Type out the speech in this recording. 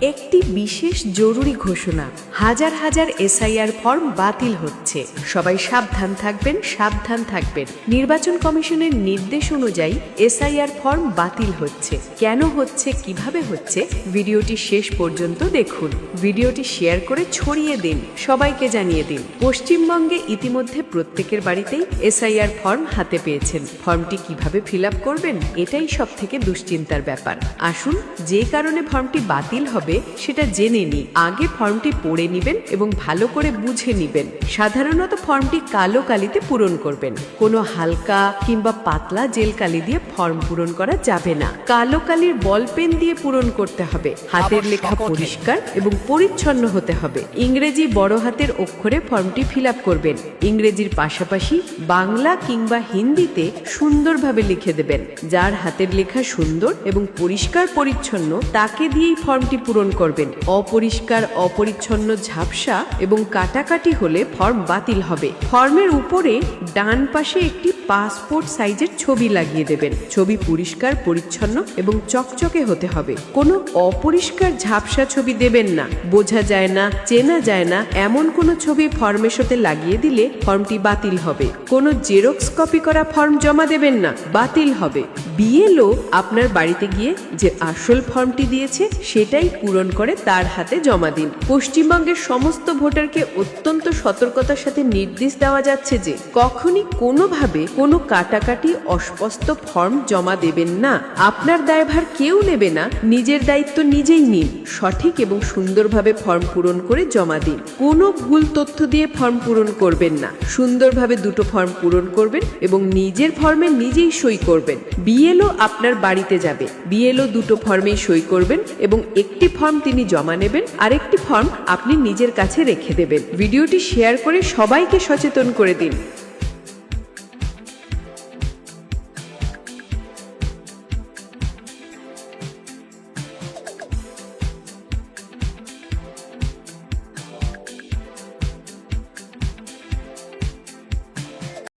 একটি বিশেষ জরুরি ঘোষণা, হাজার হাজার এসআইআর ফর্ম বাতিল হচ্ছে। সবাই সাবধান থাকবেন। নির্বাচন কমিশনের নির্দেশ অনুযায়ী এসআইআর ফর্ম বাতিল হচ্ছে। কেন হচ্ছে, কিভাবে হচ্ছে, ভিডিওটি শেষ পর্যন্ত দেখুন। ভিডিওটি শেয়ার করে ছড়িয়ে দিন, সবাইকে জানিয়ে দিন। পশ্চিমবঙ্গে ইতিমধ্যে প্রত্যেকের বাড়িতেই এসআইআর ফর্ম হাতে পেয়েছেন। ফর্মটি কিভাবে ফিল আপ করবেন, এটাই সব থেকে দুশ্চিন্তার ব্যাপার। আসুন, যে কারণে ফর্মটি বাতিল হবে সেটা জেনে নিই। আগে ফর্মটি পড়ে নেবেন এবং ভালো করে বুঝে নেবেন। সাধারণত ফর্মটি কালো কালিতে পূরণ করবেন। কোনো হালকা কিংবা পাতলা জেল কালি দিয়ে ফর্ম পূরণ করা যাবে না। কালো কালির বল পেন দিয়ে পূরণ করতে হবে। হাতের লেখা পরিষ্কার এবং পরিচ্ছন্ন হতে হবে। ইংরেজি বড় হাতের অক্ষরে ফর্মটি ফিল আপ করবেন। ইংরেজির পাশাপাশি বাংলা কিংবা হিন্দিতে সুন্দরভাবে লিখে দেবেন। যার হাতের লেখা সুন্দর এবং পরিষ্কার পরিচ্ছন্ন তাকে দিয়েই ফর্মটি পূরণ করবেন। অপরিষ্কার, অপরিচ্ছন্ন, ঝাপসা এবং কাটাকাটি হলে ফর্ম বাতিল হবে। ফর্মের উপরে ডান পাশে একটি পাসপোর্ট সাইজের ছবি লাগিয়ে দেবেন। ছবি পরিষ্কার, পরিচ্ছন্ন এবং চকচকে হতে হবে। কোনো অপরিষ্কার, ঝাপসা ছবি দেবেন না। বোঝা যায় না, চেনা যায় না এমন কোনো ছবি ফর্মের সাথে লাগিয়ে দিলে ফর্মটি বাতিল হবে। কোনো জেরক্স কপি করা ফর্ম জমা দেবেন না, বাতিল হবে। বিএলও আপনার বাড়িতে গিয়ে যে আসল ফর্মটি দিয়েছে সেটাই পূরণ করে তার হাতে জমা দিন। পশ্চিমবঙ্গের সমস্ত ভোটারকে অত্যন্ত সতর্কতার সাথে নির্দেশ দেওয়া যাচ্ছে যে কখনই কোনোভাবে কোনো কাটাকাটি, অস্পষ্ট ফর্ম জমা দেবেন না। আপনার দায়ভার কেউ নেবে না, নিজের দায়িত্ব নিজেই নিন। সঠিক এবং সুন্দরভাবে ফর্ম পূরণ করে জমা দিন। কোনো ভুল তথ্য দিয়ে ফর্ম পূরণ করবেন না। সুন্দরভাবে দুটো ফর্ম পূরণ করবেন এবং নিজের ফর্মে নিজেই সই করবেন। বিএলও আপনার বাড়িতে যাবে। বিএলও দুটো ফর্মেই সই করবেন এবং একটি ফর্ম তিনি জমা নেবেন, আরেকটি ফর্ম আপনি নিজের কাছে রেখে দেবেন। ভিডিওটি শেয়ার করে সবাইকে সচেতন করে দিন।